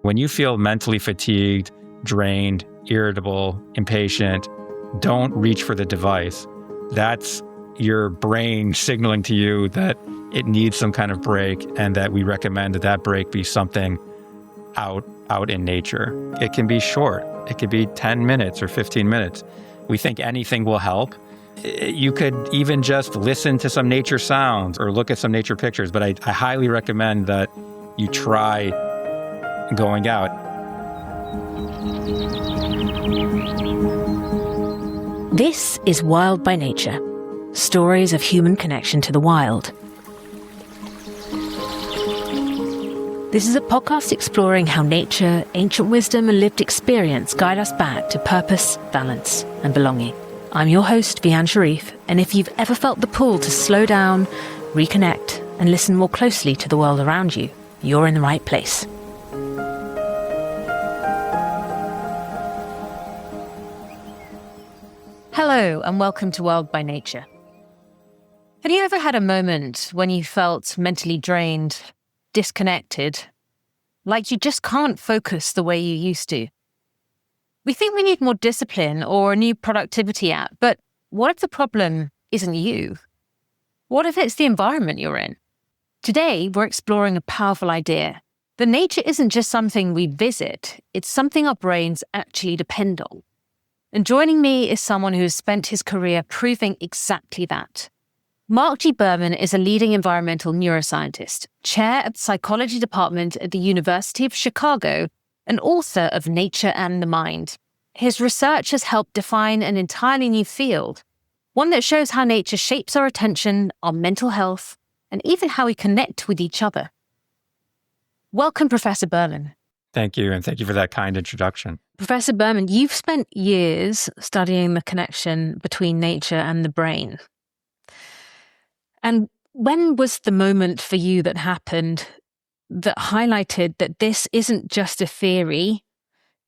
When you feel mentally fatigued, drained, irritable, impatient, don't reach for the device. That's your brain signaling to you that it needs some kind of break, and that we recommend that that break be something out in nature. It can be short. It could be 10 minutes or 15 minutes. We think anything will help. You could even just listen to some nature sounds or look at some nature pictures, but I highly recommend that you try going out. This is Wild by Nature, stories of human connection to the wild. This is a podcast exploring how nature, ancient wisdom, and lived experience guide us back to purpose, balance, and belonging. I'm your host, Vian Sharif, and if you've ever felt the pull to slow down, reconnect, and listen more closely to the world around you, you're in the right place. Hello, and welcome to Wild by Nature. Have you ever had a moment when you felt mentally drained, disconnected, like you just can't focus the way you used to? We think we need more discipline or a new productivity app, but what if the problem isn't you? What if it's the environment you're in? Today, we're exploring a powerful idea. That nature isn't just something we visit, it's something our brains actually depend on. And joining me is someone who has spent his career proving exactly that. Marc Berman is a leading environmental neuroscientist, chair of the psychology department at the University of Chicago, and author of Nature and the Mind. His research has helped define an entirely new field, one that shows how nature shapes our attention, our mental health, and even how we connect with each other. Welcome, Professor Berman. Thank you, and thank you for that kind introduction. Professor Berman, you've spent years studying the connection between nature and the brain. And when was the moment for you that happened that highlighted that this isn't just a theory,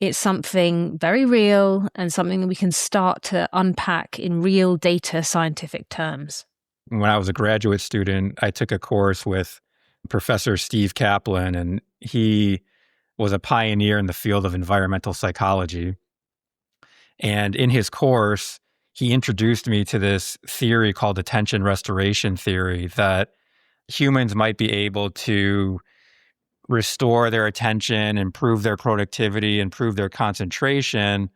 it's something very real and something that we can start to unpack in real data scientific terms? When I was a graduate student, I took a course with Professor Steve Kaplan, and he was a pioneer in the field of environmental psychology. And in his course, he introduced me to this theory called attention restoration theory, that humans might be able to restore their attention, improve their productivity, improve their concentration,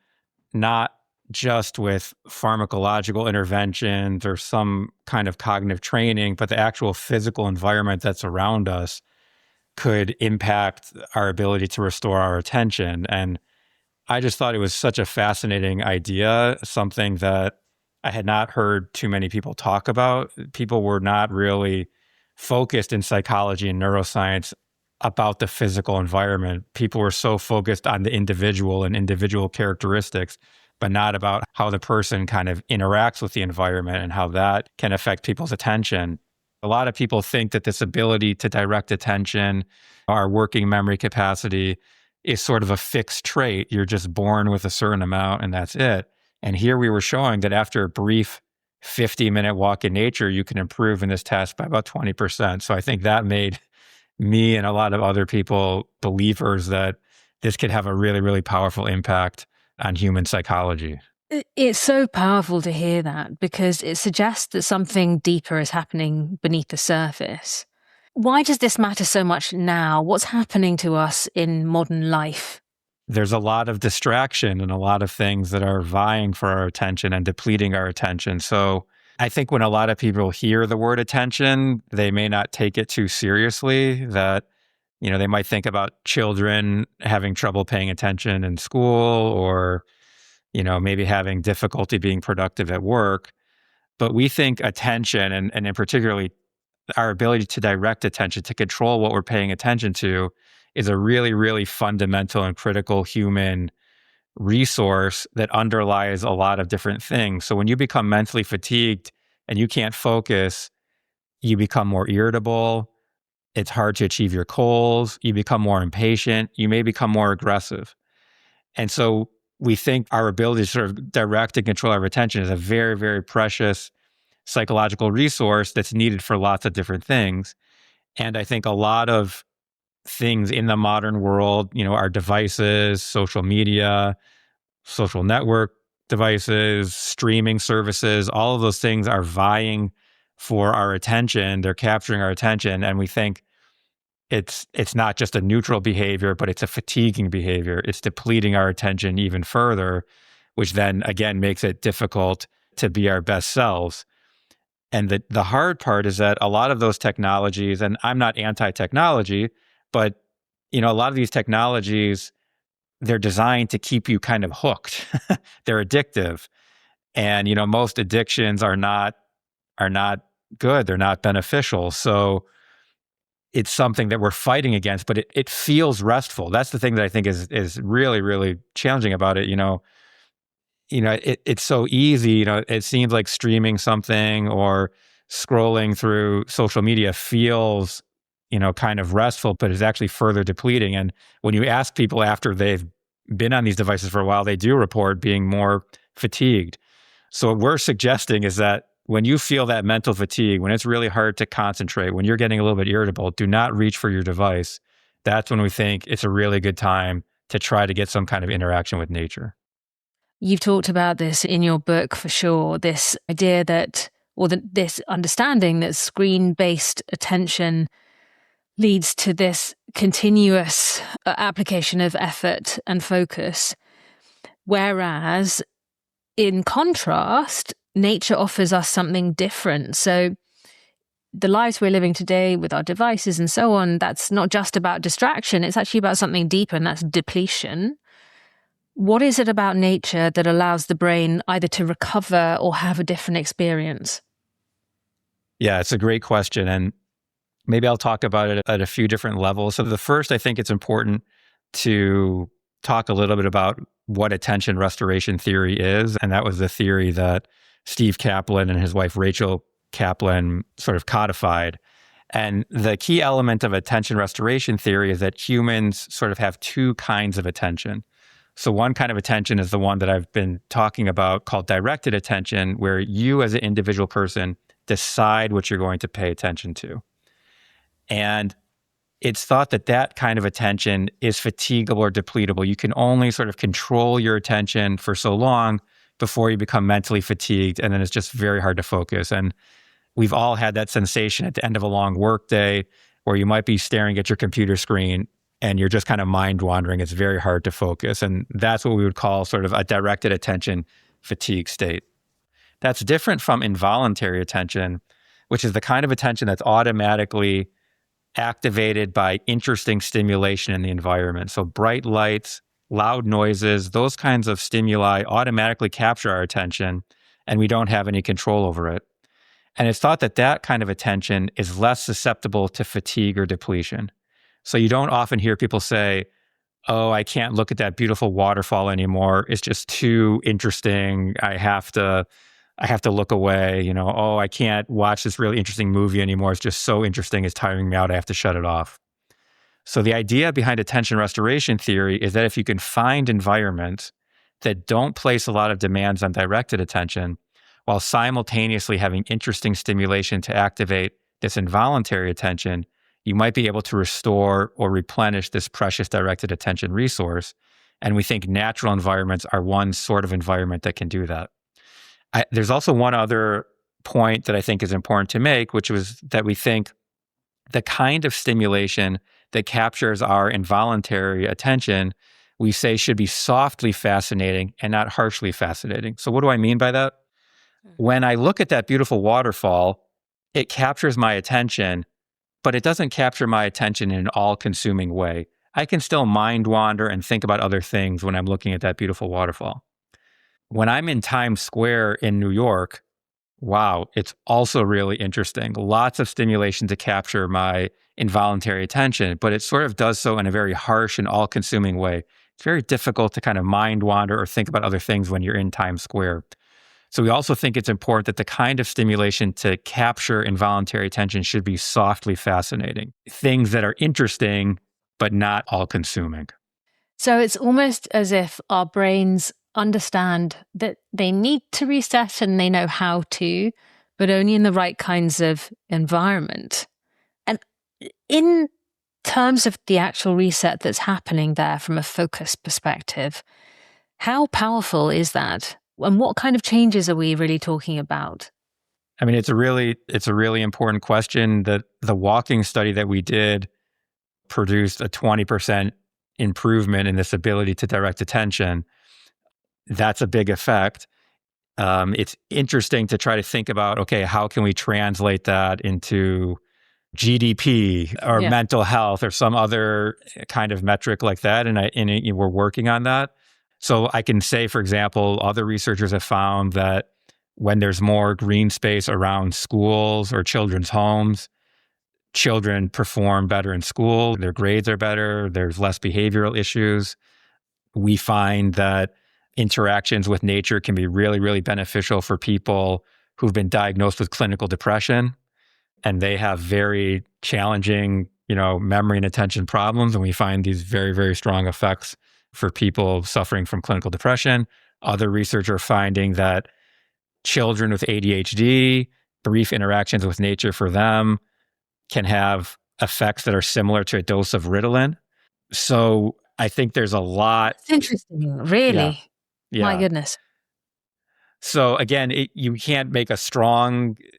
not just with pharmacological interventions or some kind of cognitive training, but the actual physical environment that's around us could impact our ability to restore our attention. And I just thought it was such a fascinating idea, something that I had not heard too many people talk about. People were not really focused in psychology and neuroscience about the physical environment. People were so focused on the individual and individual characteristics, but not about how the person kind of interacts with the environment and how that can affect people's attention. A lot of people think that this ability to direct attention, our working memory capacity, is sort of a fixed trait. You're just born with a certain amount and that's it. And here we were showing that after a brief 50-minute walk in nature, you can improve in this test by about 20%. So I think that made me and a lot of other people believers that this could have a really, really powerful impact on human psychology. It's so powerful to hear that because it suggests that something deeper is happening beneath the surface. Why does this matter so much now? What's happening to us in modern life? There's a lot of distraction and a lot of things that are vying for our attention and depleting our attention. So I think when a lot of people hear the word attention, they may not take it too seriously, that, they might think about children having trouble paying attention in school or, maybe having difficulty being productive at work. But we think attention and in particularly our ability to direct attention, to control what we're paying attention to, is a really, really fundamental and critical human resource that underlies a lot of different things. So when you become mentally fatigued and you can't focus, you become more irritable. It's hard to achieve your goals. You become more impatient. You may become more aggressive. And so we think our ability to sort of direct and control our attention is a very, very precious psychological resource that's needed for lots of different things. And I think a lot of things in the modern world, our devices, social media, social network devices, streaming services, all of those things are vying for our attention. They're capturing our attention. And we think it's not just a neutral behavior, but it's a fatiguing behavior. It's depleting our attention even further, which then again makes it difficult to be our best selves. And the hard part is that a lot of those technologies, and I'm not anti-technology, but a lot of these technologies, they're designed to keep you kind of hooked. They're addictive. And most addictions are not good. They're not beneficial. So it's something that we're fighting against, but it feels restful. That's the thing that I think is really, really challenging about it. It's so easy. It seems like streaming something or scrolling through social media feels, kind of restful, but is actually further depleting. And when you ask people after they've been on these devices for a while, they do report being more fatigued. So what we're suggesting is that when you feel that mental fatigue, when it's really hard to concentrate, when you're getting a little bit irritable, do not reach for your device. That's when we think it's a really good time to try to get some kind of interaction with nature. You've talked about this in your book for sure, this idea that, this understanding that screen-based attention leads to this continuous application of effort and focus. Whereas in contrast, nature offers us something different. So the lives we're living today with our devices and so on, that's not just about distraction. It's actually about something deeper, and that's depletion. What is it about nature that allows the brain either to recover or have a different experience? Yeah, it's a great question. And maybe I'll talk about it at a few different levels. So the first, I think it's important to talk a little bit about what attention restoration theory is. And that was the theory that Steve Kaplan and his wife, Rachel Kaplan, sort of codified. And the key element of attention restoration theory is that humans sort of have two kinds of attention. So one kind of attention is the one that I've been talking about called directed attention, where you as an individual person decide what you're going to pay attention to. And it's thought that that kind of attention is fatigable or depletable. You can only sort of control your attention for so long before you become mentally fatigued, and then it's just very hard to focus. And we've all had that sensation at the end of a long workday where you might be staring at your computer screen and you're just kind of mind wandering. It's very hard to focus. And that's what we would call sort of a directed attention fatigue state. That's different from involuntary attention, which is the kind of attention that's automatically activated by interesting stimulation in the environment. So bright lights, loud noises, those kinds of stimuli automatically capture our attention, and we don't have any control over it. And it's thought that that kind of attention is less susceptible to fatigue or depletion. So you don't often hear people say, oh, I can't look at that beautiful waterfall anymore. It's just too interesting. I have to look away. Oh, I can't watch this really interesting movie anymore. It's just so interesting. It's tiring me out. I have to shut it off. So the idea behind attention restoration theory is that if you can find environments that don't place a lot of demands on directed attention, while simultaneously having interesting stimulation to activate this involuntary attention, you might be able to restore or replenish this precious directed attention resource. And we think natural environments are one sort of environment that can do that. There's also one other point that I think is important to make, which was that we think the kind of stimulation that captures our involuntary attention, we say should be softly fascinating and not harshly fascinating. So what do I mean by that? When I look at that beautiful waterfall, it captures my attention, but it doesn't capture my attention in an all-consuming way. I can still mind wander and think about other things when I'm looking at that beautiful waterfall. When I'm in Times Square in New York, wow, it's also really interesting. Lots of stimulation to capture my involuntary attention, but it sort of does so in a very harsh and all-consuming way. It's very difficult to kind of mind wander or think about other things when you're in Times Square. So we also think it's important that the kind of stimulation to capture involuntary attention should be softly fascinating. Things that are interesting, but not all-consuming. So it's almost as if our brains understand that they need to reset and they know how to, but only in the right kinds of environment. And in terms of the actual reset that's happening there from a focus perspective, how powerful is that? And what kind of changes are we really talking about? I mean, it's a really important question. That the walking study that we did produced a 20% improvement in this ability to direct attention. That's a big effect. It's interesting to try to think about, okay, how can we translate that into GDP or Yeah. mental health or some other kind of metric like that? And we're working on that. So I can say, for example, other researchers have found that when there's more green space around schools or children's homes, children perform better in school, their grades are better, there's less behavioral issues. We find that interactions with nature can be really, really beneficial for people who've been diagnosed with clinical depression, and they have very challenging, memory and attention problems. And we find these very, very strong effects for people suffering from clinical depression. Other research are finding that children with ADHD, brief interactions with nature for them can have effects that are similar to a dose of Ritalin. So I think there's a lot. It's interesting, Yeah. really. My Yeah. goodness. So again, you can't make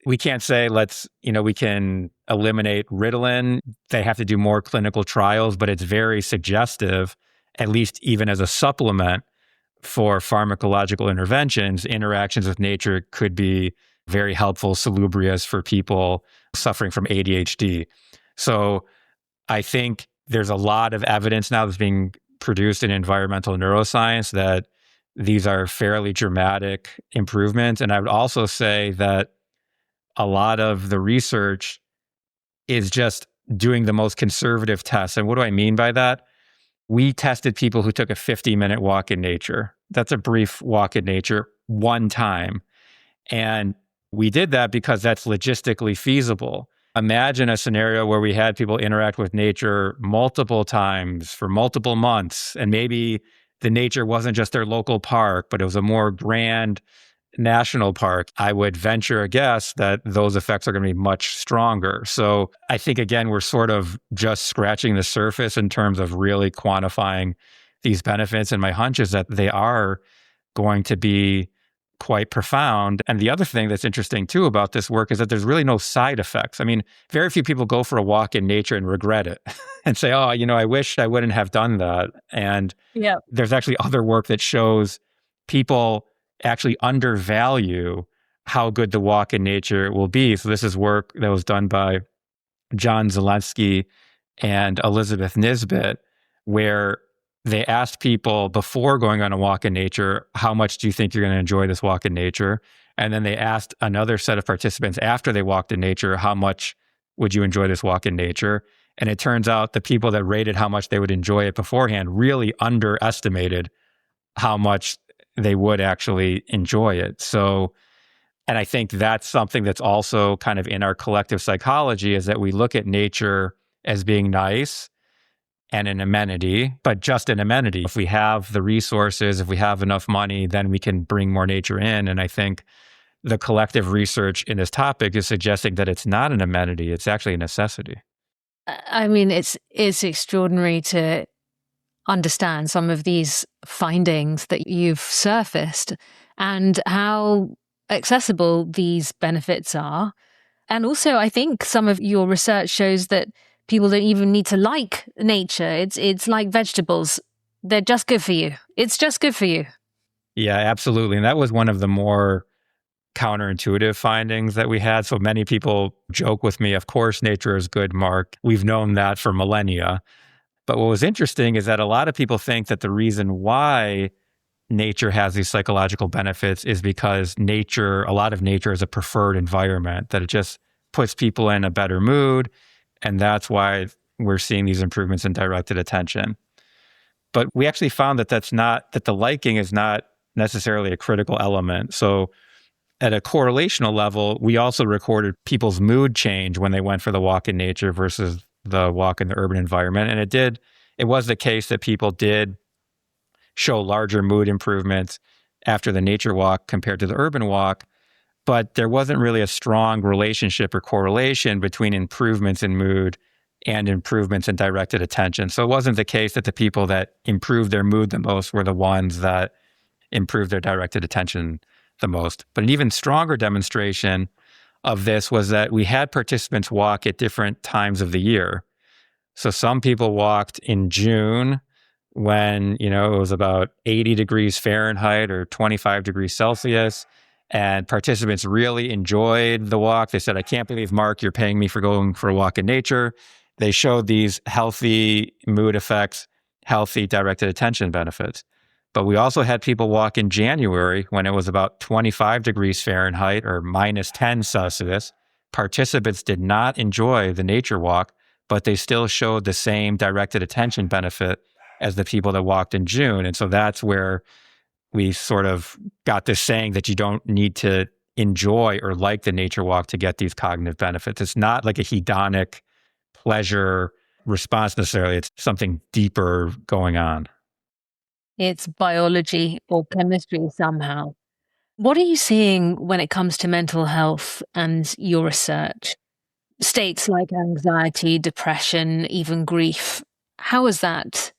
we can't say we can eliminate Ritalin. They have to do more clinical trials, but it's very suggestive, at least even as a supplement for pharmacological interventions. Interactions with nature could be very helpful, salubrious for people suffering from ADHD. So I think there's a lot of evidence now that's being produced in environmental neuroscience that these are fairly dramatic improvements. And I would also say that a lot of the research is just doing the most conservative tests. And what do I mean by that? We tested people who took a 50-minute walk in nature. That's a brief walk in nature one time. And we did that because that's logistically feasible. Imagine a scenario where we had people interact with nature multiple times for multiple months, and maybe the nature wasn't just their local park, but it was a more grand national park. I would venture a guess that those effects are going to be much stronger. So I think, again, we're sort of just scratching the surface in terms of really quantifying these benefits. And my hunch is that they are going to be quite profound. And the other thing that's interesting too about this work is that there's really no side effects. I mean, very few people go for a walk in nature and regret it and say, oh, I wish I wouldn't have done that. And Yeah. there's actually other work that shows people actually undervalue how good the walk in nature will be. So this is work that was done by John Zelensky and Elizabeth Nisbet, where they asked people before going on a walk in nature, how much do you think you're going to enjoy this walk in nature? And then they asked another set of participants after they walked in nature, how much would you enjoy this walk in nature? And it turns out the people that rated how much they would enjoy it beforehand really underestimated how much they would actually enjoy it. So, and I think that's something that's also kind of in our collective psychology, is that we look at nature as being nice and an amenity, but just an amenity. If we have the resources, if we have enough money, then we can bring more nature in. And I think the collective research in this topic is suggesting that it's not an amenity, it's actually a necessity. I mean, it's extraordinary to understand some of these findings that you've surfaced and how accessible these benefits are. And also, I think some of your research shows that people don't even need to like nature. It's like vegetables. They're just good for you. It's just good for you. Yeah, absolutely. And that was one of the more counterintuitive findings that we had. So many people joke with me, of course, nature is good, Mark. We've known that for millennia. But what was interesting is that a lot of people think that the reason why nature has these psychological benefits is because a lot of nature is a preferred environment, that it just puts people in a better mood. And that's why we're seeing these improvements in directed attention. But we actually found that that the liking is not necessarily a critical element. So at a correlational level, we also recorded people's mood change when they went for the walk in nature versus the walk in the urban environment. And it was the case that people did show larger mood improvements after the nature walk compared to the urban walk. But there wasn't really a strong relationship or correlation between improvements in mood and improvements in directed attention. So it wasn't the case that the people that improved their mood the most were the ones that improved their directed attention the most. But an even stronger demonstration of this was that we had participants walk at different times of the year. So some people walked in June when, it was about 80 degrees Fahrenheit or 25 degrees Celsius. And participants really enjoyed the walk. They said, I can't believe, Mark, you're paying me for going for a walk in nature. They showed these healthy mood effects, healthy directed attention benefits. But we also had people walk in January when it was about 25 degrees Fahrenheit or minus 10 Celsius. Participants did not enjoy the nature walk, but they still showed the same directed attention benefit as the people that walked in June. And so that's where we sort of got this saying that you don't need to enjoy or like the nature walk to get these cognitive benefits. It's not like a hedonic pleasure response necessarily. It's something deeper going on. It's biology or chemistry somehow. What are you seeing when it comes to mental health and your research? States like anxiety, depression, even grief. How has that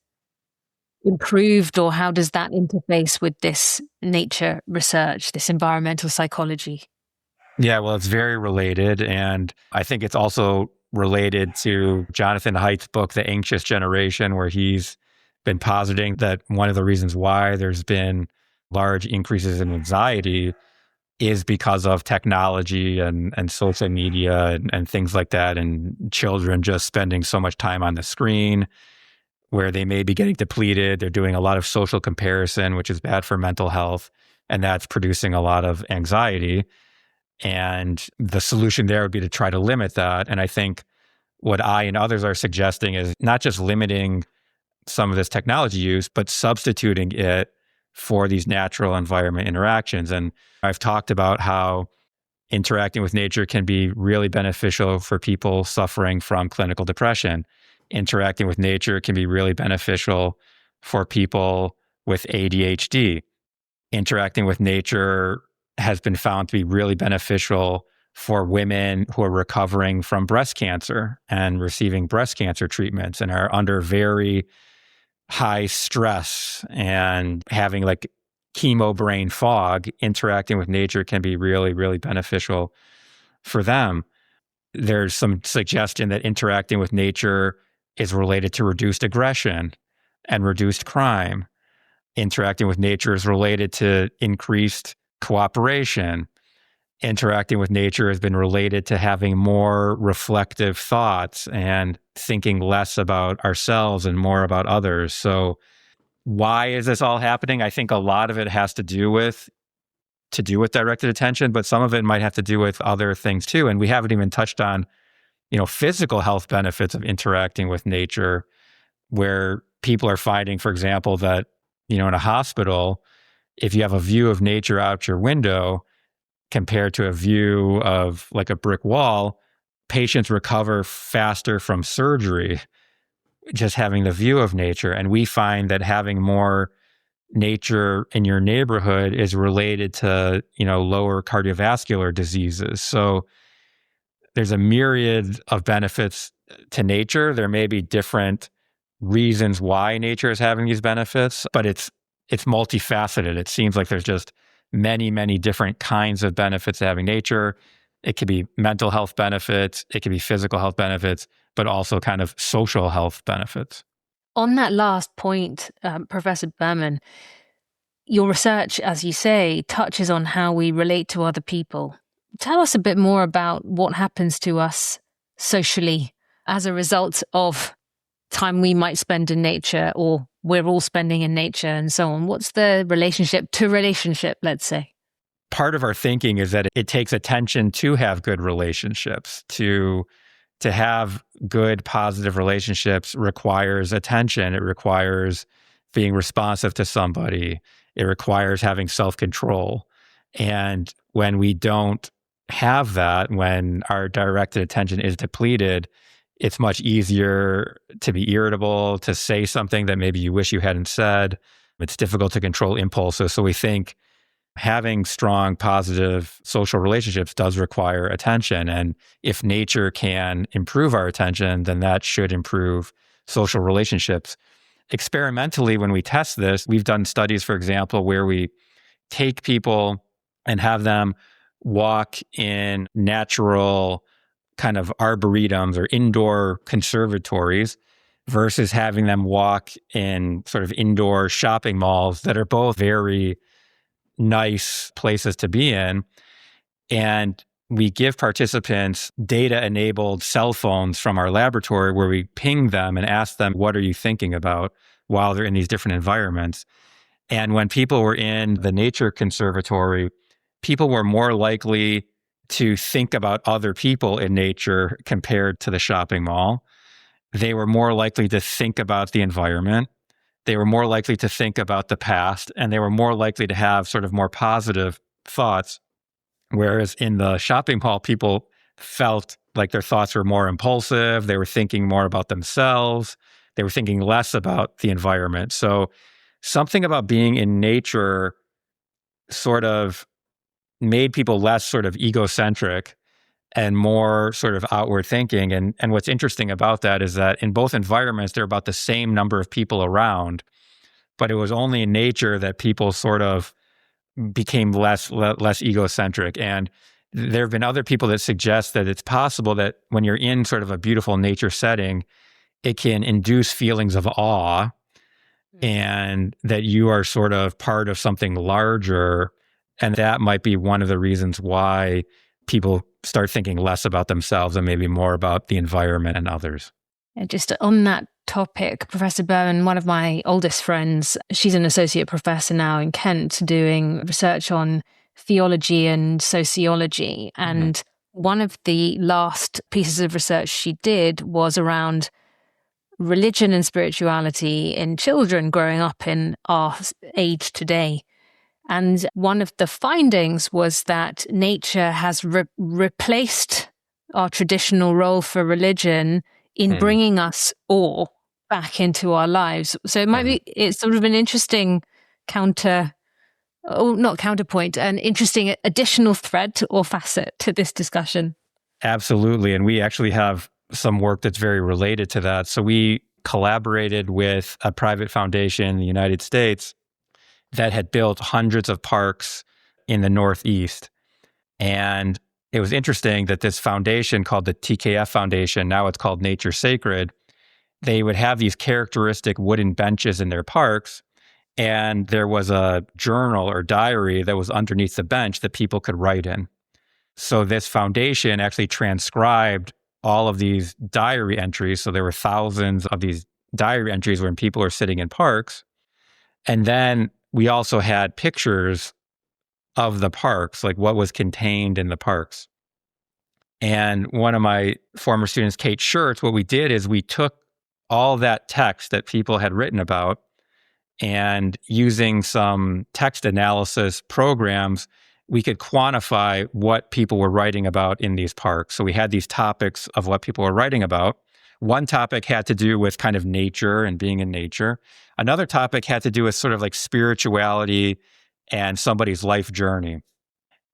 improved, or how does that interface with this nature research, this environmental psychology? Yeah, well, it's very related. And I think it's also related to Jonathan Haidt's book, The Anxious Generation, where he's been positing that one of the reasons why there's been large increases in anxiety is because of technology and social media and things like that, and children just spending so much time on the screen where they may be getting depleted. They're doing a lot of social comparison, which is bad for mental health, and that's producing a lot of anxiety. And the solution there would be to try to limit that. And I think what I and others are suggesting is not just limiting some of this technology use, but substituting it for these natural environment interactions. And I've talked about how interacting with nature can be really beneficial for people suffering from clinical depression. Interacting with nature can be really beneficial for people with ADHD. Interacting with nature has been found to be really beneficial for women who are recovering from breast cancer and receiving breast cancer treatments and are under very high stress and having like chemo brain fog. Interacting with nature can be really, really beneficial for them. There's some suggestion that interacting with nature is related to reduced aggression and reduced crime. Interacting with nature is related to increased cooperation. Interacting with nature has been related to having more reflective thoughts and thinking less about ourselves and more about others. So why is this all happening? I think a lot of it has to do with directed attention, but some of it might have to do with other things too. And we haven't even touched on, physical health benefits of interacting with nature, where people are finding, for example, that, in a hospital, if you have a view of nature out your window compared to a view of like a brick wall, patients recover faster from surgery just having the view of nature. And we find that having more nature in your neighborhood is related to, lower cardiovascular diseases. So there's a myriad of benefits to nature. There may be different reasons why nature is having these benefits, but it's multifaceted. It seems like there's just many, many different kinds of benefits to having nature. It could be mental health benefits, it could be physical health benefits, but also kind of social health benefits. On that last point, Professor Berman, your research, as you say, touches on how we relate to other people. Tell us a bit more about what happens to us socially as a result of time we might spend in nature, or we're all spending in nature and so on. What's the relationship to relationship, let's say? Part of our thinking is that it takes attention to have good relationships. To have good, positive relationships requires attention. It requires being responsive to somebody. It requires having self-control. And when we don't have that, when our directed attention is depleted, it's much easier to be irritable, to say something that maybe you wish you hadn't said. It's difficult to control impulses. So we think having strong, positive social relationships does require attention. And if nature can improve our attention, then that should improve social relationships. Experimentally, when we test this, we've done studies, for example, where we take people and have them walk in natural kind of arboretums or indoor conservatories versus having them walk in sort of indoor shopping malls that are both very nice places to be in. And we give participants data-enabled cell phones from our laboratory where we ping them and ask them, what are you thinking about while they're in these different environments? And when people were in the nature conservatory, people were more likely to think about other people in nature compared to the shopping mall. They were more likely to think about the environment. They were more likely to think about the past, and they were more likely to have sort of more positive thoughts. Whereas in the shopping mall, people felt like their thoughts were more impulsive. They were thinking more about themselves. They were thinking less about the environment. So something about being in nature sort of made people less sort of egocentric and more sort of outward thinking. And what's interesting about that is that in both environments, there are about the same number of people around, but it was only in nature that people sort of became less egocentric. And there have been other people that suggest that it's possible that when you're in sort of a beautiful nature setting, it can induce feelings of awe and that you are sort of part of something larger. And that might be one of the reasons why people start thinking less about themselves and maybe more about the environment and others. And just on that topic, Professor Berman, one of my oldest friends, she's an associate professor now in Kent doing research on theology and sociology. And one of the last pieces of research she did was around religion and spirituality in children growing up in our age today. And one of the findings was that nature has replaced our traditional role for religion in bringing us awe back into our lives. So it might be, it's sort of an interesting an interesting additional thread or facet to this discussion. Absolutely. And we actually have some work that's very related to that. So we collaborated with a private foundation in the United States that had built hundreds of parks in the Northeast. And it was interesting that this foundation called the TKF Foundation, now it's called Nature Sacred, they would have these characteristic wooden benches in their parks. And there was a journal or diary that was underneath the bench that people could write in. So this foundation actually transcribed all of these diary entries. So there were thousands of these diary entries when people are sitting in parks. And then we also had pictures of the parks, like what was contained in the parks. And one of my former students, Kate Schertz, what we did is we took all that text that people had written about and using some text analysis programs, we could quantify what people were writing about in these parks. So we had these topics of what people were writing about. One topic had to do with kind of nature and being in nature. Another topic had to do with sort of like spirituality and somebody's life journey.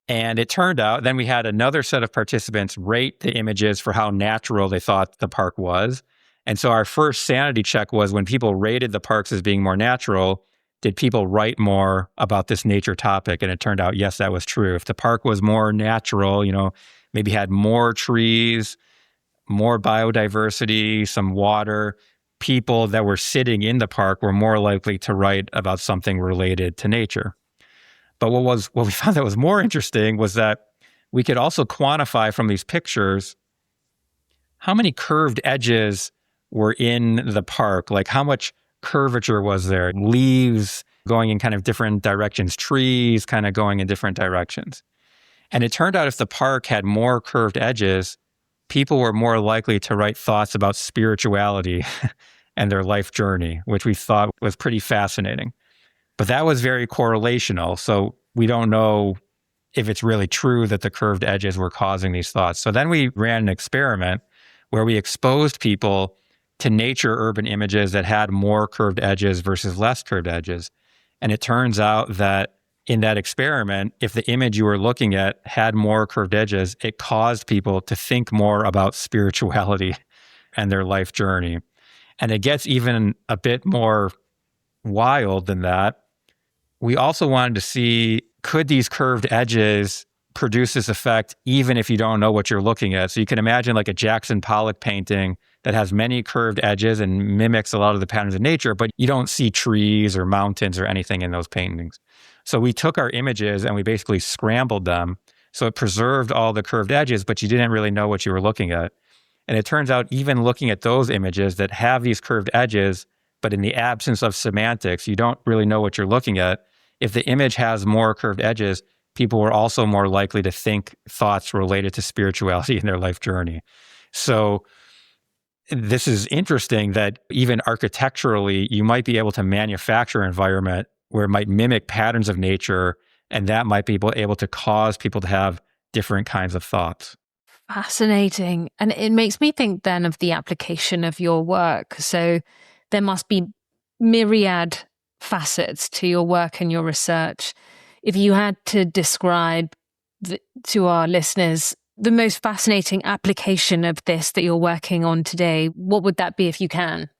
And it turned out, then we had another set of participants rate the images for how natural they thought the park was. And so our first sanity check was when people rated the parks as being more natural, did people write more about this nature topic? And it turned out, yes, that was true. If the park was more natural, maybe had more trees, more biodiversity, some water, people that were sitting in the park were more likely to write about something related to nature. But what we found that was more interesting was that we could also quantify from these pictures how many curved edges were in the park, like how much curvature was there, leaves going in kind of different directions, trees kind of going in different directions. And it turned out if the park had more curved edges, people were more likely to write thoughts about spirituality and their life journey, which we thought was pretty fascinating. But that was very correlational. So we don't know if it's really true that the curved edges were causing these thoughts. So then we ran an experiment where we exposed people to nature urban images that had more curved edges versus less curved edges. And it turns out that in that experiment, if the image you were looking at had more curved edges, it caused people to think more about spirituality and their life journey. And it gets even a bit more wild than that. We also wanted to see, could these curved edges produce this effect even if you don't know what you're looking at? So you can imagine like a Jackson Pollock painting that has many curved edges and mimics a lot of the patterns of nature, but you don't see trees or mountains or anything in those paintings. So we took our images and we basically scrambled them. So it preserved all the curved edges, but you didn't really know what you were looking at. And it turns out even looking at those images that have these curved edges, but in the absence of semantics, you don't really know what you're looking at. If the image has more curved edges, people were also more likely to think thoughts related to spirituality in their life journey. So this is interesting that even architecturally, you might be able to manufacture an environment where it might mimic patterns of nature, and that might be able to cause people to have different kinds of thoughts. Fascinating. And it makes me think then of the application of your work. So there must be myriad facets to your work and your research. If you had to describe to our listeners the most fascinating application of this that you're working on today, what would that be if you can?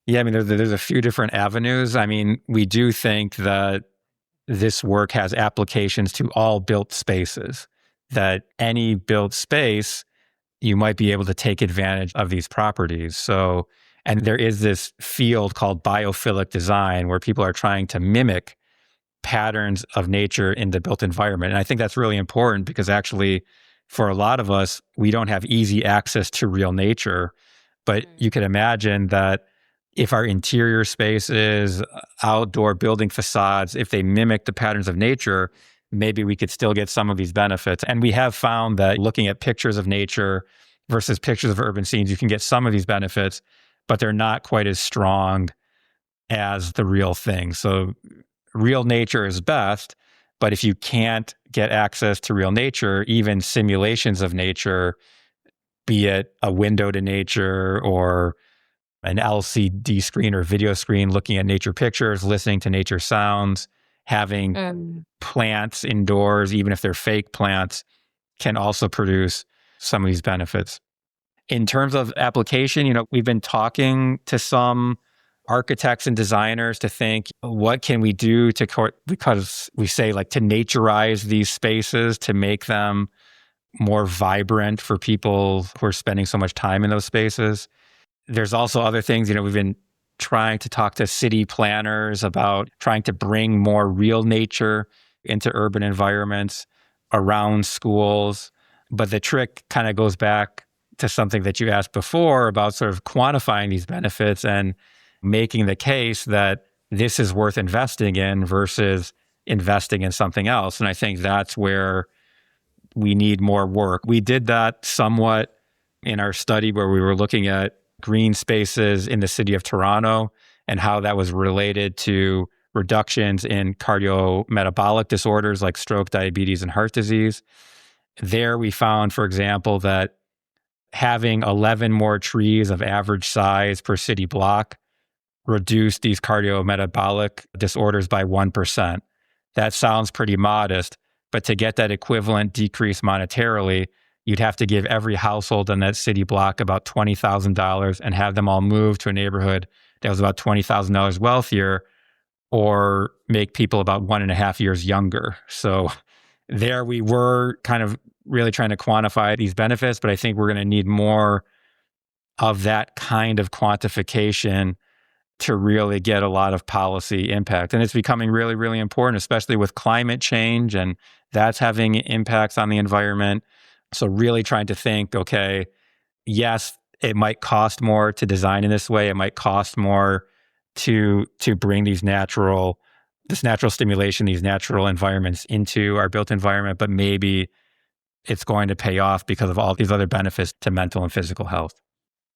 Yeah, I mean, there's a few different avenues. I mean, we do think that this work has applications to all built spaces, that any built space, you might be able to take advantage of these properties. So, and there is this field called biophilic design where people are trying to mimic patterns of nature in the built environment. And I think that's really important because actually, for a lot of us, we don't have easy access to real nature. But you can imagine that if our interior spaces, outdoor building facades, if they mimic the patterns of nature, maybe we could still get some of these benefits. And we have found that looking at pictures of nature versus pictures of urban scenes, you can get some of these benefits, but they're not quite as strong as the real thing. So real nature is best, but if you can't get access to real nature, even simulations of nature, be it a window to nature or an LCD screen or video screen looking at nature pictures, listening to nature sounds, having plants indoors, even if they're fake plants, can also produce some of these benefits. In terms of application, we've been talking to some architects and designers to think, what can we do because we say like to naturize these spaces, to make them more vibrant for people who are spending so much time in those spaces. There's also other things, we've been trying to talk to city planners about trying to bring more real nature into urban environments around schools. But the trick kind of goes back to something that you asked before about sort of quantifying these benefits and making the case that this is worth investing in versus investing in something else. And I think that's where we need more work. We did that somewhat in our study where we were looking at green spaces in the city of Toronto and how that was related to reductions in cardiometabolic disorders like stroke, diabetes, and heart disease. There we found, for example, that having 11 more trees of average size per city block reduced these cardiometabolic disorders by 1%. That sounds pretty modest, but to get that equivalent decrease monetarily, you'd have to give every household in that city block about $20,000 and have them all move to a neighborhood that was about $20,000 wealthier, or make people about 1.5 years younger. So there we were kind of really trying to quantify these benefits, but I think we're going to need more of that kind of quantification to really get a lot of policy impact. And it's becoming really, really important, especially with climate change, and that's having impacts on the environment. So really trying to think, okay, yes, it might cost more to design in this way. It might cost more to bring this natural stimulation, these natural environments into our built environment, but maybe it's going to pay off because of all these other benefits to mental and physical health.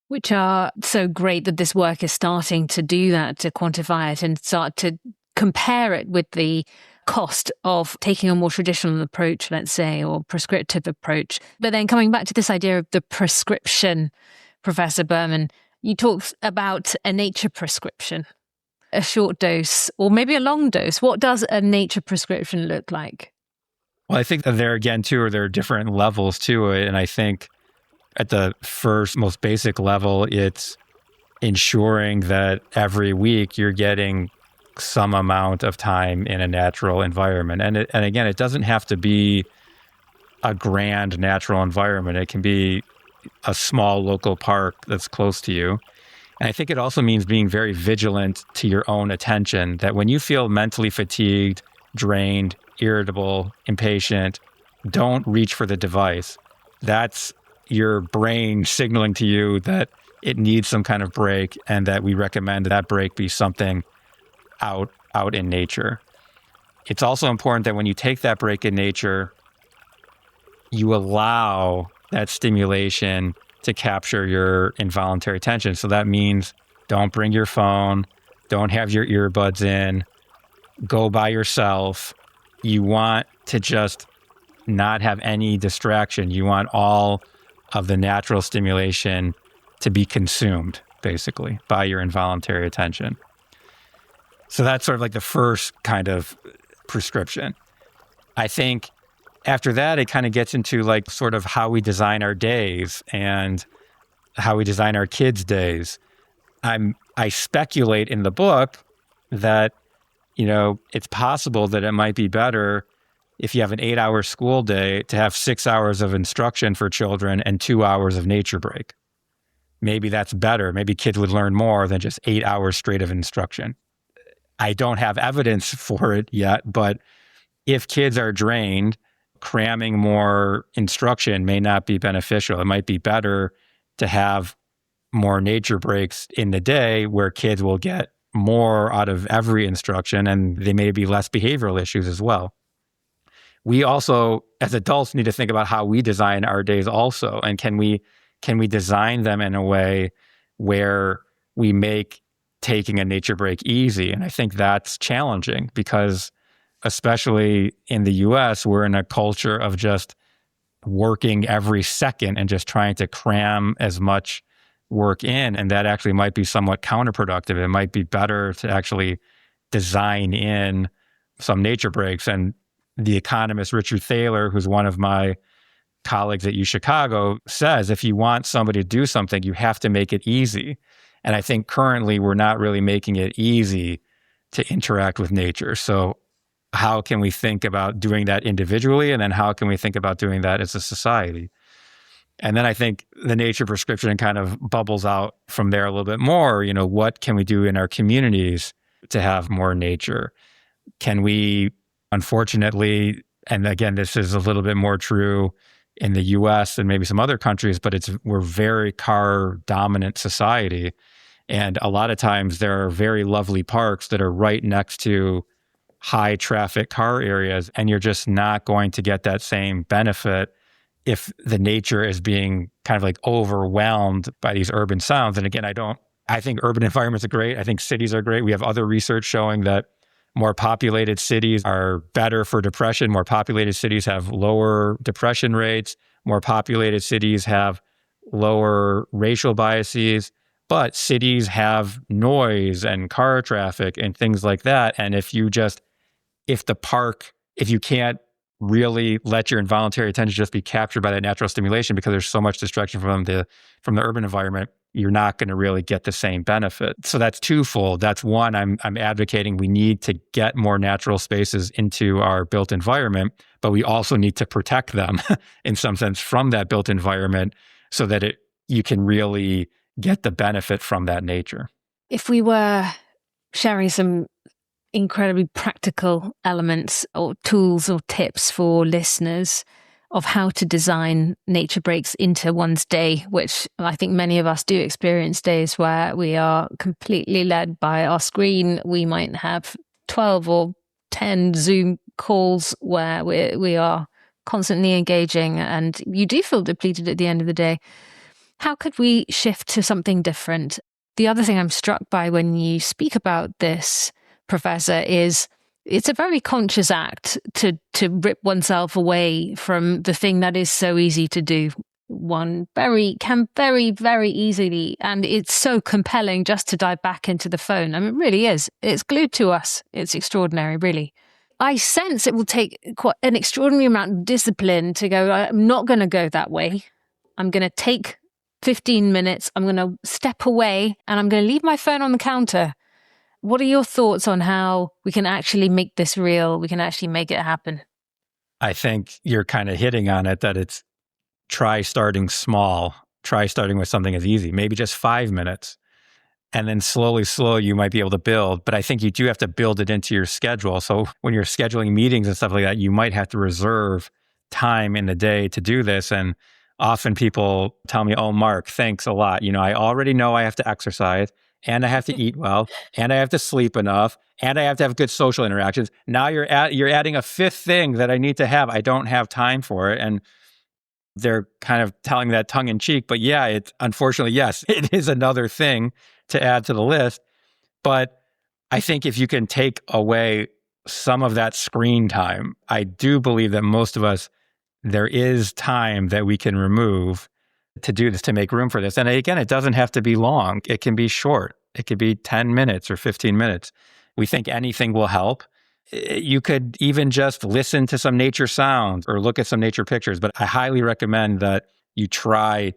Which are so great that this work is starting to do that, to quantify it and start to compare it with the cost of taking a more traditional approach, let's say, or prescriptive approach. But then coming back to this idea of the prescription, Professor Berman, you talked about a nature prescription. a short dose or maybe a long dose? What does a nature prescription look like? Well, I think that there again, too, there are different levels to it. And I think at the first, most basic level, it's ensuring that every week you're getting some amount of time in a natural environment. And again, it doesn't have to be a grand natural environment. It can be a small local park that's close to you. And I think it also means being very vigilant to your own attention, that when you feel mentally fatigued, drained, irritable, impatient, don't reach for the device. That's your brain signaling to you that it needs some kind of break, and that we recommend that break be something out in nature. It's also important that when you take that break in nature, you allow that stimulation to capture your involuntary attention. So that means don't bring your phone, don't have your earbuds in, go by yourself. You want to just not have any distraction. You want all of the natural stimulation to be consumed, basically, by your involuntary attention. So that's sort of like the first kind of prescription. I think after that, it kind of gets into like sort of how we design our days and how we design our kids' days. I speculate in the book that, it's possible that it might be better if you have an 8-hour school day to have 6 hours of instruction for children and 2 hours of nature break. Maybe that's better. Maybe kids would learn more than just 8 hours straight of instruction. I don't have evidence for it yet, but if kids are drained, cramming more instruction may not be beneficial. It might be better to have more nature breaks in the day where kids will get more out of every instruction, and they may be less behavioral issues as well. We also, as adults, need to think about how we design our days also. And can we design them in a way where we make taking a nature break easy? And I think that's challenging because, especially in the US, we're in a culture of just working every second and just trying to cram as much work in. And that actually might be somewhat counterproductive. It might be better to actually design in some nature breaks. And the economist Richard Thaler, who's one of my colleagues at UChicago, says if you want somebody to do something, you have to make it easy. And I think currently we're not really making it easy to interact with nature. So how can we think about doing that individually? And then how can we think about doing that as a society? And then I think the nature prescription kind of bubbles out from there a little bit more. What can we do in our communities to have more nature? Can we, unfortunately, and again, this is a little bit more true in the US than maybe some other countries, but we're very car dominant society. And a lot of times there are very lovely parks that are right next to high traffic car areas, and you're just not going to get that same benefit if the nature is being kind of like overwhelmed by these urban sounds. And again, I think urban environments are great. I think cities are great. We have other research showing that more populated cities are better for depression. More populated cities have lower depression rates. More populated cities have lower racial biases. But cities have noise and car traffic and things like that. And if you can't really let your involuntary attention just be captured by that natural stimulation because there's so much distraction from the urban environment, you're not going to really get the same benefit. So that's twofold. That's one, I'm advocating we need to get more natural spaces into our built environment, but we also need to protect them in some sense from that built environment so that you can really get the benefit from that nature. If we were sharing some incredibly practical elements or tools or tips for listeners of how to design nature breaks into one's day, which I think many of us do experience days where we are completely led by our screen. We might have 12 or 10 Zoom calls where we are constantly engaging and you do feel depleted at the end of the day. How could we shift to something different? The other thing I'm struck by when you speak about this, Professor, is it's a very conscious act to rip oneself away from the thing that is so easy to do. one can very, very easily, and it's so compelling just to dive back into the phone. I mean, it really is. It's glued to us. It's extraordinary, really. I sense it will take quite an extraordinary amount of discipline to go, I'm not going to go that way. I'm going to take 15 minutes. I'm going to step away and I'm going to leave my phone on the counter. What are your thoughts on how we can actually make this real? We can actually make it happen. I think you're kind of hitting on it, that it's try starting small, try starting with something as easy, maybe just 5 minutes. And then slowly, you might be able to build. But I think you do have to build it into your schedule. So when you're scheduling meetings and stuff like that, you might have to reserve time in the day to do this. And often people tell me, oh, Mark, thanks a lot. I already know I have to exercise and I have to eat well and I have to sleep enough and I have to have good social interactions. Now you're adding a fifth thing that I need to have. I don't have time for it. And they're kind of telling that tongue in cheek. But yeah, unfortunately, yes, it is another thing to add to the list. But I think if you can take away some of that screen time, I do believe that most of us, there is time that we can remove to do this, to make room for this. And again, it doesn't have to be long. It can be short. It could be 10 minutes or 15 minutes. We think anything will help. You could even just listen to some nature sounds or look at some nature pictures. But I highly recommend that you try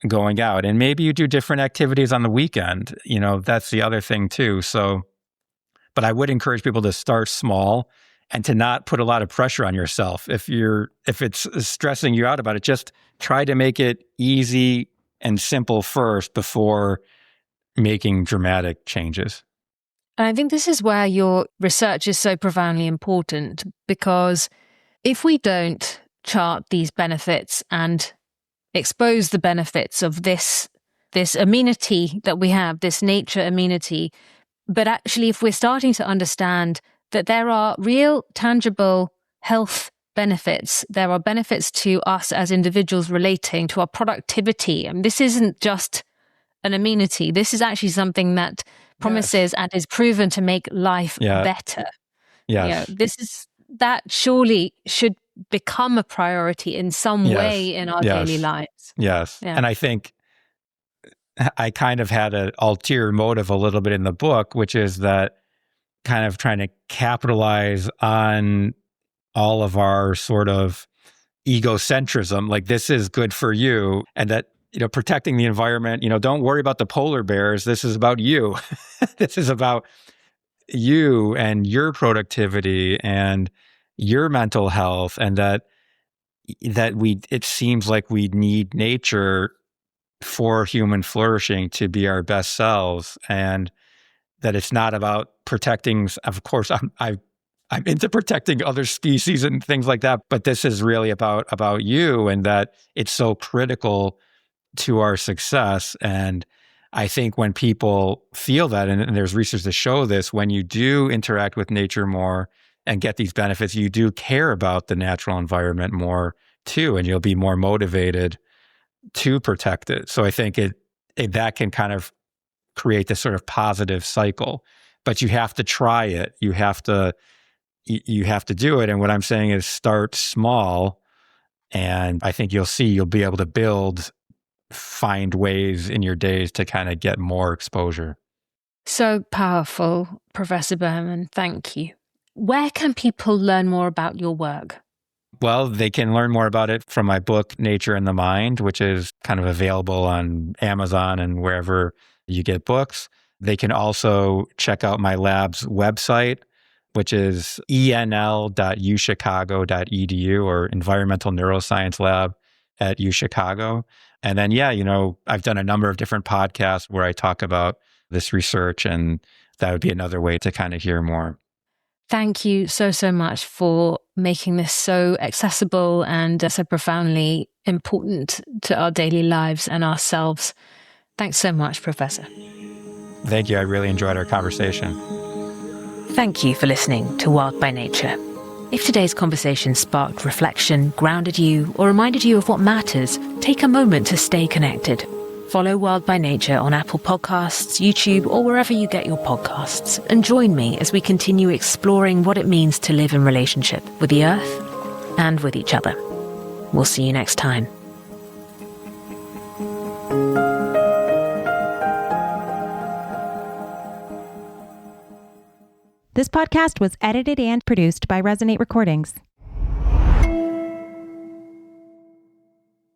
going out, and maybe you do different activities on the weekend. That's the other thing too. So, but I would encourage people to start small and to not put a lot of pressure on yourself. If it's stressing you out about it, just try to make it easy and simple first before making dramatic changes. And I think this is where your research is so profoundly important, because if we don't chart these benefits and expose the benefits of this amenity that we have, this nature amenity, but actually if we're starting to understand that there are real, tangible health benefits, there are benefits to us as individuals relating to our productivity. And this isn't just an amenity. This is actually something that promises and is proven to make life better. Yes. That surely should become a priority in some way in our daily lives. Yes. Yeah. And I think I kind of had an ulterior motive a little bit in the book, which is that kind of trying to capitalize on all of our sort of egocentrism, like this is good for you, and that, protecting the environment, don't worry about the polar bears. This is about you. This is about you and your productivity and your mental health, and that it seems like we need nature for human flourishing to be our best selves, and that it's not about protecting. Of course, I'm into protecting other species and things like that, but this is really about you, and that it's so critical to our success. And I think when people feel that, and there's research to show this, when you do interact with nature more and get these benefits, you do care about the natural environment more too, and you'll be more motivated to protect it. So I think that can kind of create this sort of positive cycle, but you have to try it. You have to do it. And what I'm saying is start small, and I think you'll be able to find ways in your days to kind of get more exposure. So powerful, Professor Berman. Thank you. Where can people learn more about your work? Well, they can learn more about it from my book, Nature and the Mind, which is kind of available on Amazon and wherever you get books. They can also check out my lab's website, which is enl.uchicago.edu, or Environmental Neuroscience Lab at UChicago. And then, I've done a number of different podcasts where I talk about this research, and that would be another way to kind of hear more. Thank you so much for making this so accessible and so profoundly important to our daily lives and ourselves. Thanks so much, Professor. Thank you. I really enjoyed our conversation. Thank you for listening to Wild by Nature. If today's conversation sparked reflection, grounded you, or reminded you of what matters, take a moment to stay connected. Follow Wild by Nature on Apple Podcasts, YouTube, or wherever you get your podcasts, and join me as we continue exploring what it means to live in relationship with the earth and with each other. We'll see you next time. This podcast was edited and produced by Resonate Recordings.